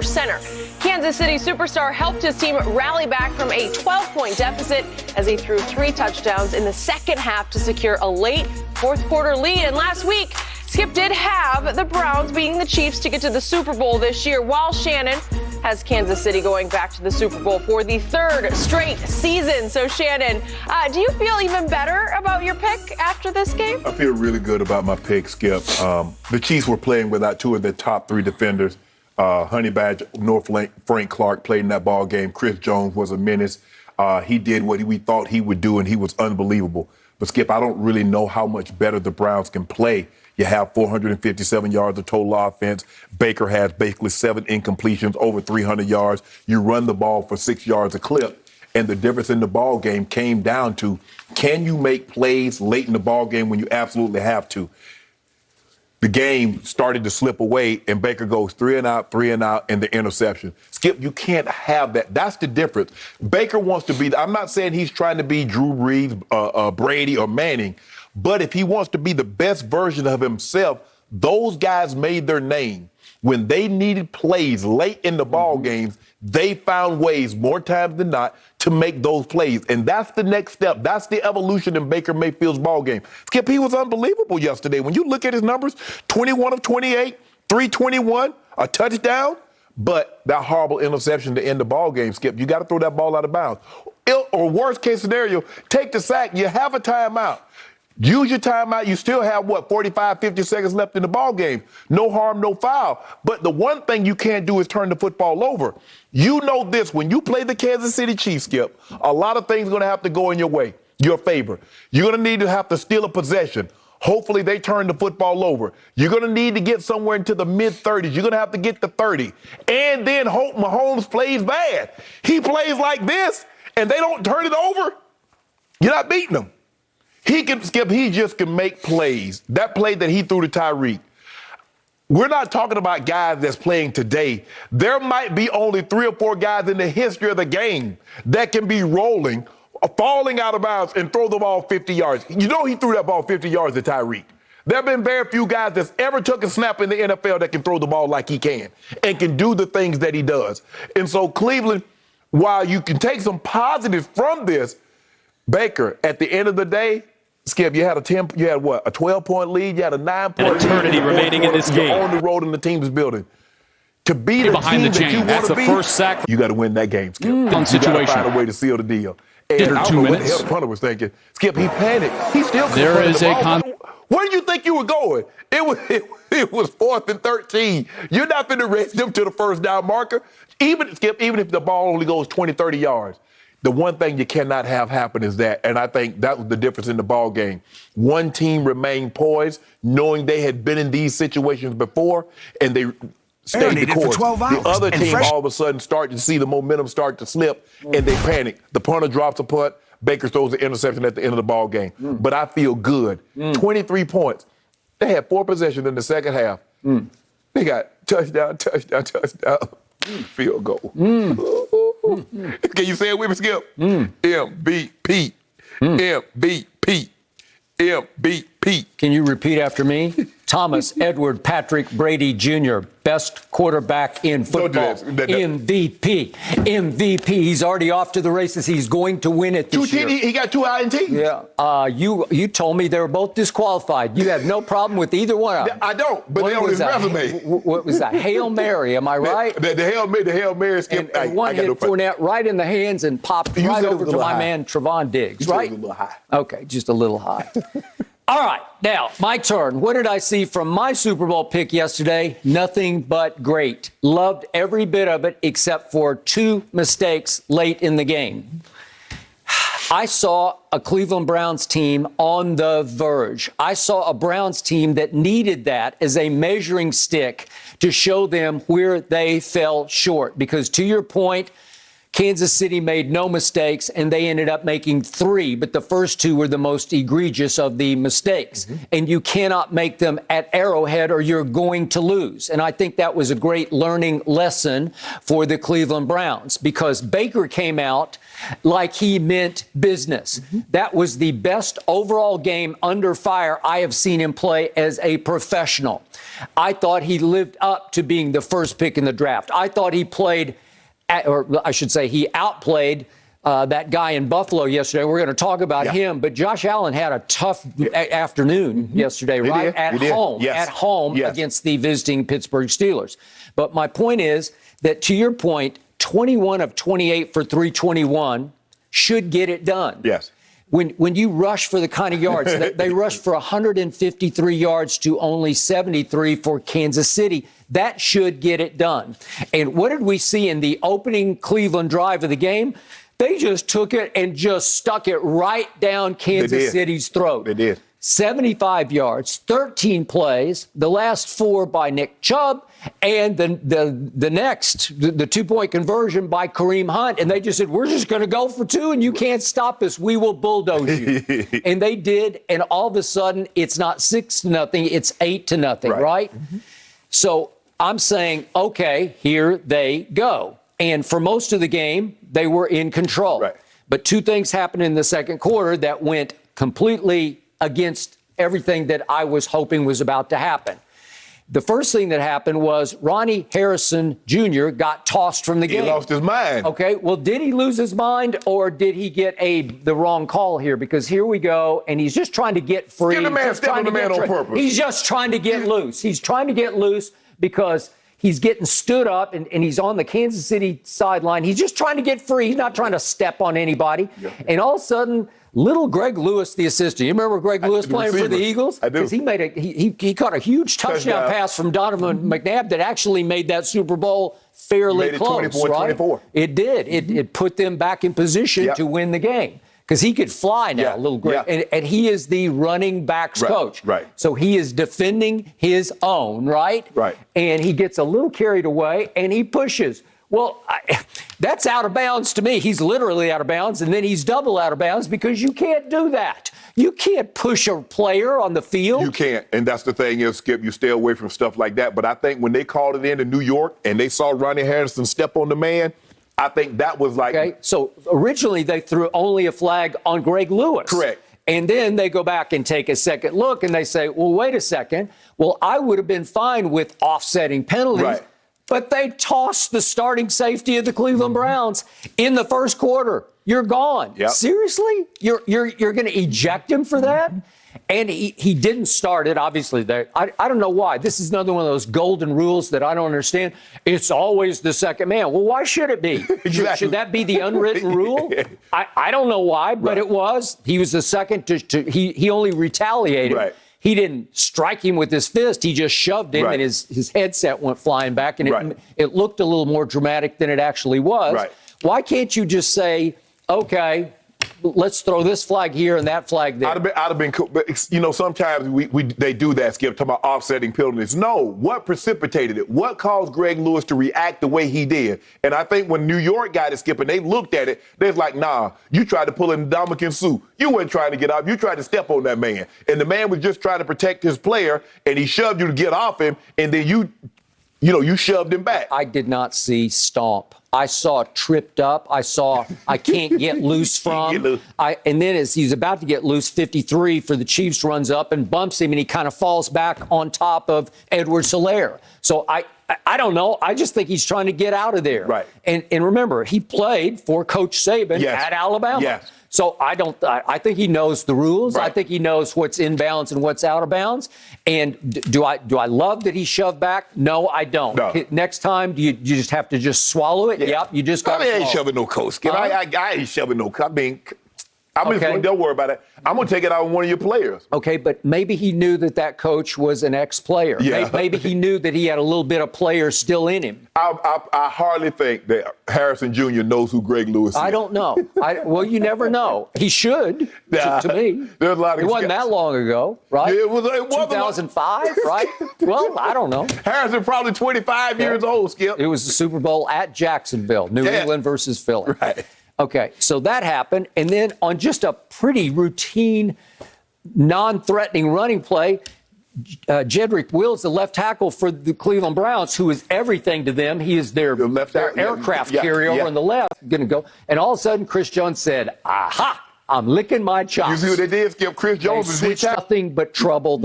center. Kansas City superstar helped his team rally back from a 12-point deficit as he threw 3 touchdowns in the second half to secure a late fourth-quarter lead. And last week, Skip did have the Browns beating the Chiefs to get to the Super Bowl this year, while Shannon has Kansas City going back to the Super Bowl for the 3rd straight season. So, Shannon, do you feel even better about your pick after this game? I feel really good about my pick, Skip. The Chiefs were playing without 2 of their top 3 defenders. Honey Badger, Frank Clark played in that ball game. Chris Jones was a menace. He did what we thought he would do, and he was unbelievable. But, Skip, I don't really know how much better the Browns can play. You have 457 yards of total offense. Baker has basically 7 incompletions, over 300 yards. You run the ball for 6 yards a clip. And the difference in the ball game came down to, can you make plays late in the ball game when you absolutely have to? The game started to slip away, and Baker goes 3 and out, and the interception. Skip, you can't have that. That's the difference. Baker wants to be, I'm not saying he's trying to be Drew Brees, Brady, or Manning, but if he wants to be the best version of himself, those guys made their name. When they needed plays late in the ball games, they found ways more times than not to make those plays. And that's the next step. That's the evolution in Baker Mayfield's ball game. Skip, he was unbelievable yesterday. When you look at his numbers, 21 of 28, 321, a touchdown, but that horrible interception to end the ball game, Skip. You got to throw that ball out of bounds. Or worst case scenario, take the sack. You have a timeout. Use your timeout. You still have, 45, 50 seconds left in the ball game. No harm, no foul. But the one thing you can't do is turn the football over. You know this, when you play the Kansas City Chiefs, Skip, a lot of things are going to have to go in your favor. You're going to need to have to steal a possession. Hopefully they turn the football over. You're going to need to get somewhere into the mid-30s. You're going to have to get to 30. And then hope Mahomes plays bad. He plays like this, and they don't turn it over. You're not beating him. He just can make plays. That play that he threw to Tyreek. We're not talking about guys that's playing today. There might be only 3 or 4 guys in the history of the game that can be rolling, falling out of bounds, and throw the ball 50 yards. You know he threw that ball 50 yards to Tyreek. There have been very few guys that's ever took a snap in the NFL that can throw the ball like he can and can do the things that he does. And so Cleveland, while you can take some positives from this, Baker, at the end of the day, Skip, you had a 12-point lead, you had a 9-point lead. Eternity remaining in this game. You're on the road and the team's building. To be the behind team the that you want to be, that's the first sack. You got to win that game, Skip. You got to find a way to seal the deal. And I don't know what the hell the punter was thinking. Skip, he panicked. He still couldn't run the ball. Where do you think you were going? It was 4th and 13. You're not going to race them to the first down marker. Even if the ball only goes 20, 30 yards. The one thing you cannot have happen is that, and I think that was the difference in the ball game. One team remained poised, knowing they had been in these situations before, and they stayed the course. The other team all of a sudden started to see the momentum start to slip, and they panic. The punter drops a punt. Baker throws the interception at the end of the ball game. But I feel good. 23 points. They had 4 possessions in the second half. They got touchdown, field goal. Can you say it with me, Skip? MVP. MVP. MVP. Can you repeat after me? Thomas Edward Patrick Brady Jr., best quarterback in football. MVP. MVP. He's already off to the races. He's going to win it this year. He got 2 INTs. Yeah. You told me they were both disqualified. You have no problem with either one of them. I don't, but they on his resume. What was that? Hail Mary, am I right? The Hail Mary, Skip. And one hit Fournette right in the hands and popped right over to my man Trevon Diggs, right? A little high. Okay, just a little high. All right, now, my turn. What did I see from my Super Bowl pick yesterday? Nothing but great. Loved every bit of it except for 2 mistakes late in the game. I saw a Cleveland Browns team on the verge. I saw a Browns team that needed that as a measuring stick to show them where they fell short. Because to your point, Kansas City made no mistakes, and they ended up making 3, but the first 2 were the most egregious of the mistakes. And you cannot make them at Arrowhead or you're going to lose. And I think that was a great learning lesson for the Cleveland Browns because Baker came out like he meant business. That was the best overall game under fire I have seen him play as a professional. I thought he lived up to being the first pick in the draft. I thought he played, or I should say he outplayed that guy in Buffalo yesterday. We're going to talk about him, but Josh Allen had a tough afternoon yesterday, right? At home against the visiting Pittsburgh Steelers. But my point is that, to your point, 21 of 28 for 321 should get it done. Yes. When you rush for the kind of yards, they rushed for 153 yards to only 73 for Kansas City. That should get it done. And what did we see in the opening Cleveland drive of the game? They just took it and just stuck it right down Kansas City's throat. They did. 75 yards, 13 plays, the last 4 by Nick Chubb, and the next, the two-point conversion by Kareem Hunt. And they just said, we're just going to go for 2, and you can't stop us. We will bulldoze you. And they did, and all of a sudden, it's not 6-0, it's 8-0, right? So I'm saying, okay, here they go. And for most of the game, they were in control. Right. But 2 things happened in the second quarter that went completely against everything that I was hoping was about to happen. The first thing that happened was Ronnie Harrison Jr. got tossed from the game. He lost his mind. Okay, well, did he lose his mind, or did he get the wrong call here? Because here we go, and he's just trying to get free. Step on the man on purpose. He's just trying to get loose. He's trying to get loose because he's getting stood up, and he's on the Kansas City sideline. He's just trying to get free. He's not trying to step on anybody. And all of a sudden, little Greg Lewis, the assistant. You remember Greg Lewis playing for the Eagles? I do. Because he caught a huge touchdown pass from Donovan McNabb that actually made that Super Bowl fairly close. 24-24. It did. It put them back in position to win the game. Because he could fly now, little Greg. And he is the running backs coach. Right. So he is defending his own, right? Right. And he gets a little carried away, and he pushes. Well, that's out of bounds to me. He's literally out of bounds, and then he's double out of bounds because you can't do that. You can't push a player on the field. You can't. And that's the thing is, Skip, you stay away from stuff like that. But I think when they called it into New York and they saw Ronnie Harrison step on the man, I think that was like... Okay, so originally they threw only a flag on Greg Lewis. Correct. And then they go back and take a second look, and they say, well, wait a second. Well, I would have been fine with offsetting penalties. Right. But they tossed the starting safety of the Cleveland Browns in the first quarter. You're gone. Yep. Seriously? You're going to eject him for that? And he didn't start it, obviously. I don't know why. This is another one of those golden rules that I don't understand. It's always the second man. Well, why should it be? Exactly. Should that be the unwritten rule? I don't know why, but it was. He was the second he only retaliated. Right. He didn't strike him with his fist. He just shoved him, and his headset went flying back, and it looked a little more dramatic than it actually was. Right. Why can't you just say, okay, let's throw this flag here and that flag there? I'd have been cool. But, sometimes they do that, Skip, talking about offsetting penalties. No, what precipitated it? What caused Greg Lewis to react the way he did? And I think when New York got it, Skip, and they looked at it, they was like, nah, you tried to pull in Dominican Sue. You weren't trying to get off. You tried to step on that man. And the man was just trying to protect his player, and he shoved you to get off him, and then you shoved him back. I did not see stomp. I saw tripped up. I saw I can't get loose from. And then as he's about to get loose, 53 for the Chiefs runs up and bumps him, and he kind of falls back on top of Edwards-Helaire. So I don't know. I just think he's trying to get out of there. Right. And remember, he played for Coach Saban at Alabama. Yes. So I think he knows the rules. Right. I think he knows what's in bounds and what's out of bounds. And do I love that he shoved back? No, I don't. No. Next time, do you just have to just swallow it? Yeah. Yep, you just got to I ain't shoving no coat, Skip. I ain't shoving no coat. Don't worry about it. I'm going to take it out on one of your players. Okay, but maybe he knew that coach was an ex-player. Yeah. Maybe he knew that he had a little bit of player still in him. I hardly think that Harrison Jr. knows who Greg Lewis is. I don't know. Well, you never know. He should, to me. There's a lot of it wasn't that long ago, right? Yeah, it was 2005, right? Well, I don't know. Harrison probably 25 years old, Skip. It was the Super Bowl at Jacksonville, New England versus Philly. Right. Okay, so that happened. And then on just a pretty routine, non-threatening running play, Jedrick Wills, the left tackle for the Cleveland Browns, who is everything to them. He is their aircraft carrier on the left, going to go. And all of a sudden, Chris Jones said, aha, I'm licking my chops. You see what they did, Skip? Chris Jones is nothing but trouble.